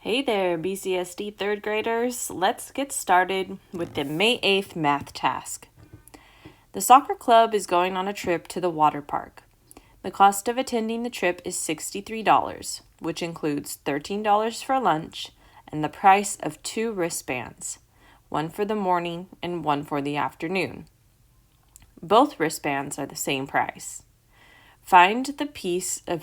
Hey there, BCSD third graders. Let's get started with the May 8th math task. The soccer club is going on a trip to the water park. The cost of attending the trip is $63, which includes $13 for lunch and the price of 2 wristbands, one for the morning and one for the afternoon. Both wristbands are the same price. Find the price of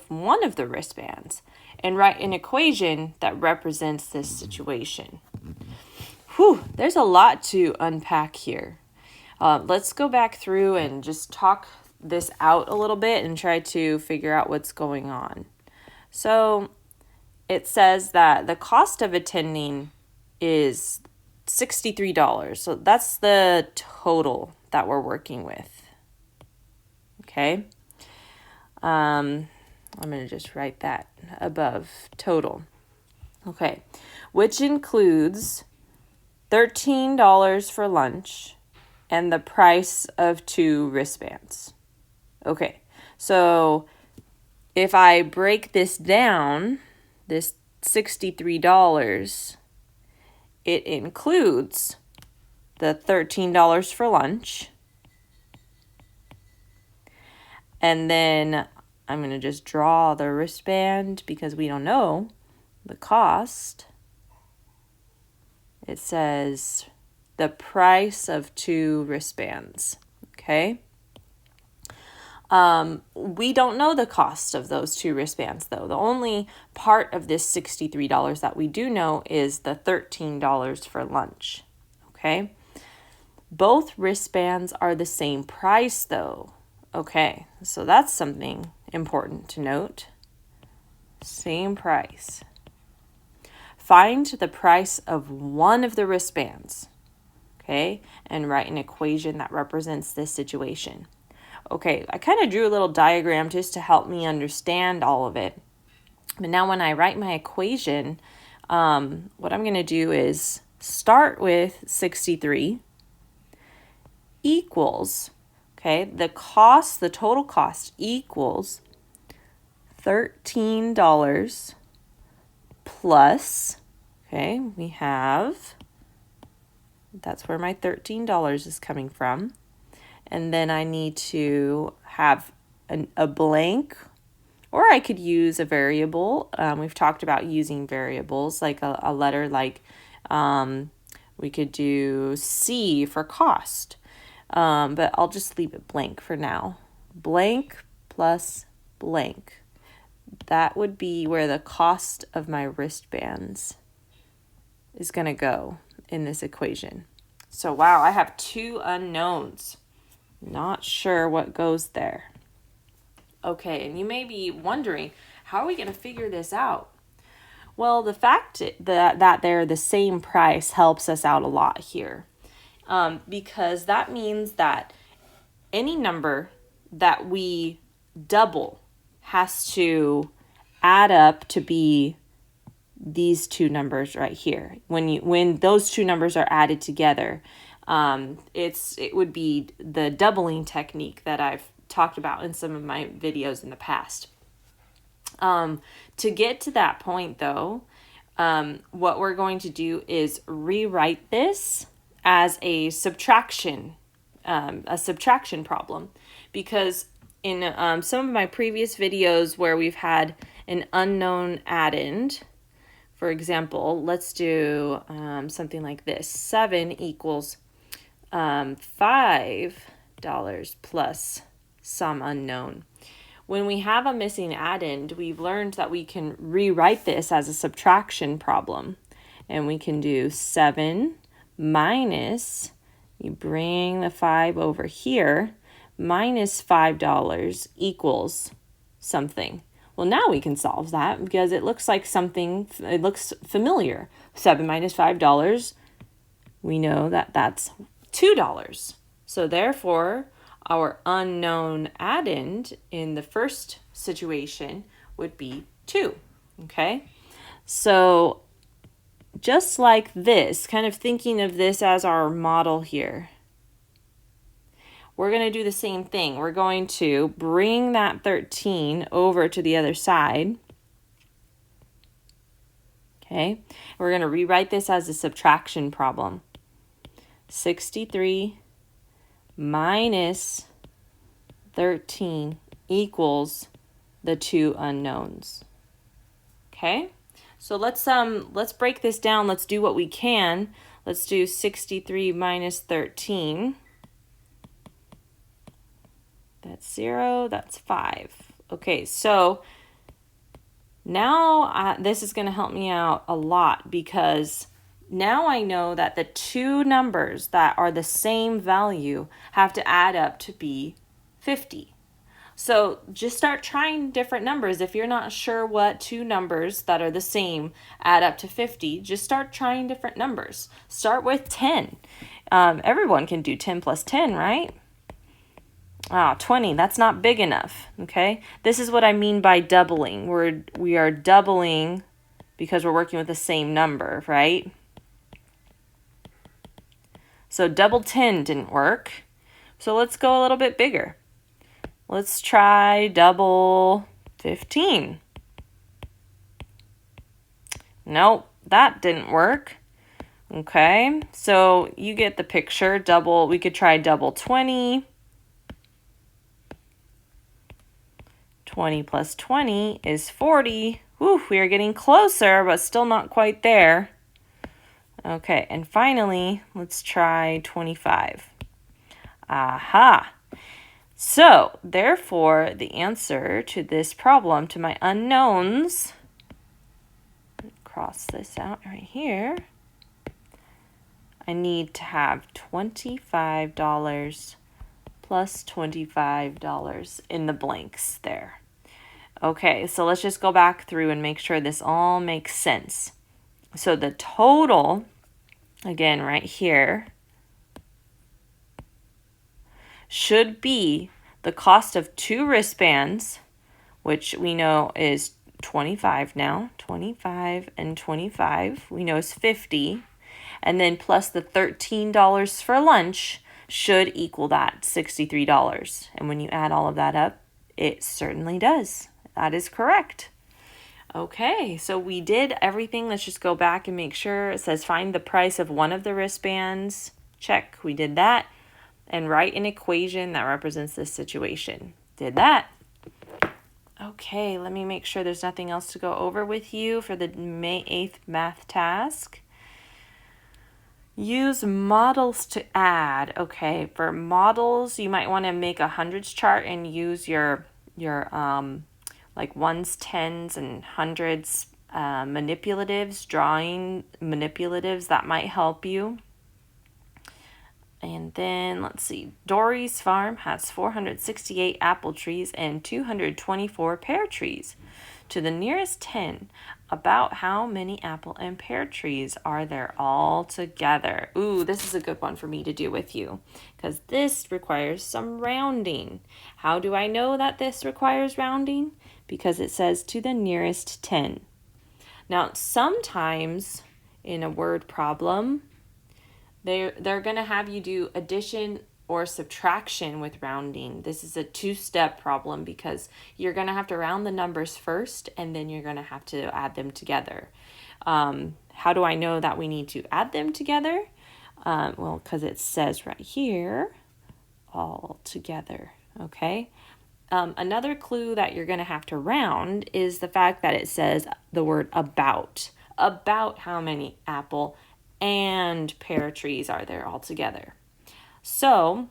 one of the wristbands and write an equation that represents this situation. There's a lot to unpack here. Let's go back through and just talk this out a little bit and try to figure out what's going on. So it says that the cost of attending is $63. So that's the total that we're working with. Okay. I'm going to just write that above total. Okay. Which includes $13 for lunch and the price of 2 wristbands. Okay. So if I break this down, this $63, it includes the $13 for lunch. And then I'm going to just draw the wristband because we don't know the cost. It says the price of 2 wristbands, okay? We don't know the cost of those 2 wristbands, though. The only part of this $63 that we do know is the $13 for lunch, okay? Both wristbands are the same price, though. Okay, so that's something important to note. Same price. Find the price of one of the wristbands, okay, and write an equation that represents this situation. Okay, I kind of drew a little diagram just to help me understand all of it. But now when I write my equation, what I'm going to do is start with 63 equals, okay, the total cost equals $13 plus, okay, that's where my $13 is coming from. And then I need to have a blank, or I could use a variable. We've talked about using variables, like a letter like we could do C for cost. But I'll just leave it blank for now. Blank plus blank. That would be where the cost of my wristbands is going to go in this equation. So, wow, I have 2 unknowns. Not sure what goes there. Okay, and you may be wondering, how are we going to figure this out? Well, the fact that they're the same price helps us out a lot here. Because that means that any number that we double has to add up to be these 2 numbers right here. When those 2 numbers are added together, it would be the doubling technique that I've talked about in some of my videos in the past. To get to that point, though, what we're going to do is rewrite this as a subtraction problem, because in some of my previous videos where we've had an unknown addend, for example, let's do something like this. 7 equals $5 plus some unknown. When we have a missing addend, we've learned that we can rewrite this as a subtraction problem, and we can do 7 minus, you bring the 5 over here, minus $5 equals something. Well, now we can solve that because it looks like something, it looks familiar. 7 minus $5, we know that that's $2. So therefore, our unknown addend in the first situation would be 2, okay? So just like this, kind of thinking of this as our model here, we're going to do the same thing. We're going to bring that 13 over to the other side. Okay, we're going to rewrite this as a subtraction problem. 63 minus 13 equals the two unknowns. Okay, so let's break this down. Let's do what we can. Let's do 63 minus 13. That's 0, that's 5. Okay, so now this is going to help me out a lot, because now I know that the two numbers that are the same value have to add up to be 50. So just start trying different numbers. If you're not sure what two numbers that are the same add up to 50, just start trying different numbers. Start with 10. Everyone can do 10 plus 10, right? 20, that's not big enough, okay? This is what I mean by doubling. We are doubling because we're working with the same number, right? So double 10 didn't work. So let's go a little bit bigger. Let's try double 15. Nope, that didn't work. Okay, so you get the picture. We could try double 20. 20 plus 20 is 40. Whew, we are getting closer, but still not quite there. Okay, and finally, let's try 25. Aha! So, therefore, the answer to this problem, to my unknowns, cross this out right here, I need to have $25 plus $25 in the blanks there. Okay, so let's just go back through and make sure this all makes sense. So the total, again, right here, should be the cost of two wristbands, which we know is 25 now. 25 and 25, we know is 50. And then plus the $13 for lunch should equal that $63. And when you add all of that up, it certainly does. That is correct. Okay, so we did everything. Let's just go back and make sure. It says find the price of one of the wristbands. Check, we did that. And write an equation that represents this situation. Did that. Okay, let me make sure there's nothing else to go over with you for the May 8th math task. Use models to add. Okay, for models, you might want to make a hundreds chart and use your like ones, tens, and hundreds manipulatives, drawing manipulatives that might help you. And then let's see, Dory's farm has 468 apple trees and 224 pear trees. To the nearest 10, about how many apple and pear trees are there all together? Ooh, this is a good one for me to do with you, because this requires some rounding. How do I know that this requires rounding? Because it says to the nearest 10. Now, sometimes in a word problem, they're going to have you do addition or subtraction with rounding. This is a two-step problem because you're going to have to round the numbers first, and then you're going to have to add them together. How do I know that we need to add them together? Well, because it says right here, all together, okay? Another clue that you're going to have to round is the fact that it says the word about. About how many apple and pear trees are there all together. So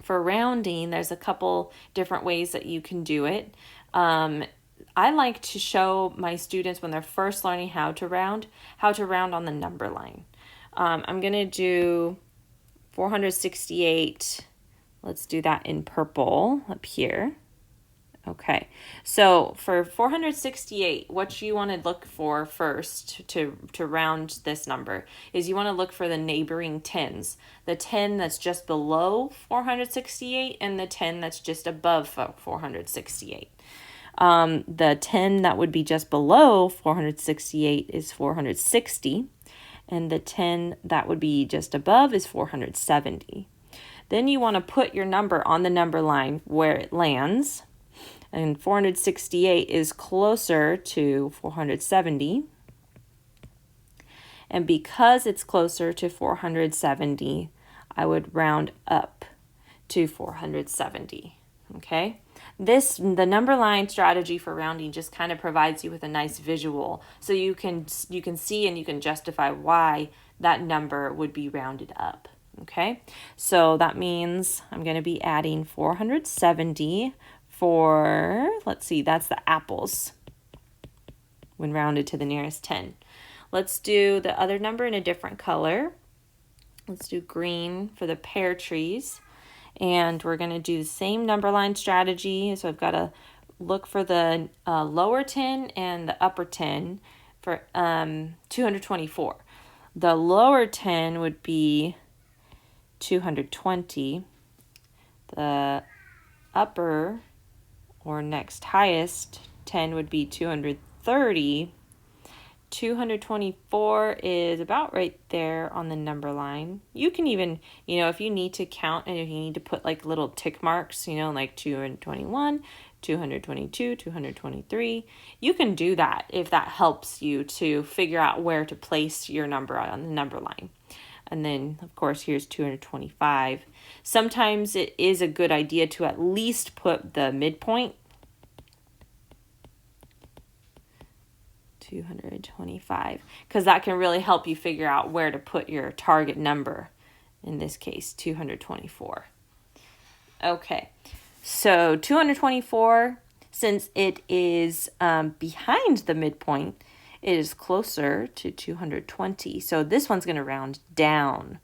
for rounding, there's a couple different ways that you can do it. I like to show my students when they're first learning how to round on the number line. I'm going to do 468. Let's do that in purple up here. Okay, so for 468, what you want to look for first to round this number is you want to look for the neighboring tens. The 10 that's just below 468 and the 10 that's just above 468. The 10 that would be just below 468 is 460, and the 10 that would be just above is 470. Then you want to put your number on the number line where it lands. And 468 is closer to 470. And because it's closer to 470, I would round up to 470, okay? The number line strategy for rounding just kind of provides you with a nice visual, so you can see and you can justify why that number would be rounded up, okay? So that means I'm going to be adding 470 for, let's see, that's the apples when rounded to the nearest 10. Let's do the other number in a different color. Let's do green for the pear trees. And we're going to do the same number line strategy. So I've got to look for the lower 10 and the upper 10 for 224. The lower 10 would be 220. The upper or next highest 10 would be 230. 224 is about right there on the number line. You can even, if you need to count and if you need to put like little tick marks, like 221, 222, 223, you can do that if that helps you to figure out where to place your number on the number line. And then, of course, here's 225. Sometimes it is a good idea to at least put the midpoint. 225, because that can really help you figure out where to put your target number, in this case 224. Okay, so 224, since it is behind the midpoint, it is closer to 220, so this one's going to round down.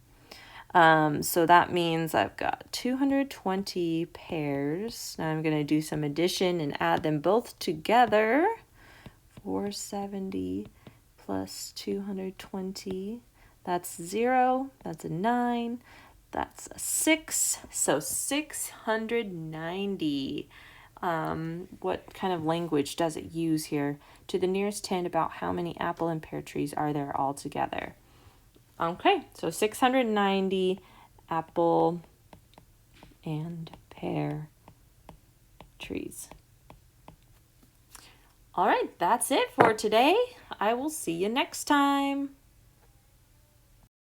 So that means I've got 220 pairs. Now I'm going to do some addition and add them both together. 470 plus 220, that's 0, that's a 9, that's a 6, so 690. What kind of language does it use here? To the nearest 10, about how many apple and pear trees are there all together? Okay, so 690 apple and pear trees. All right, that's it for today. I will see you next time.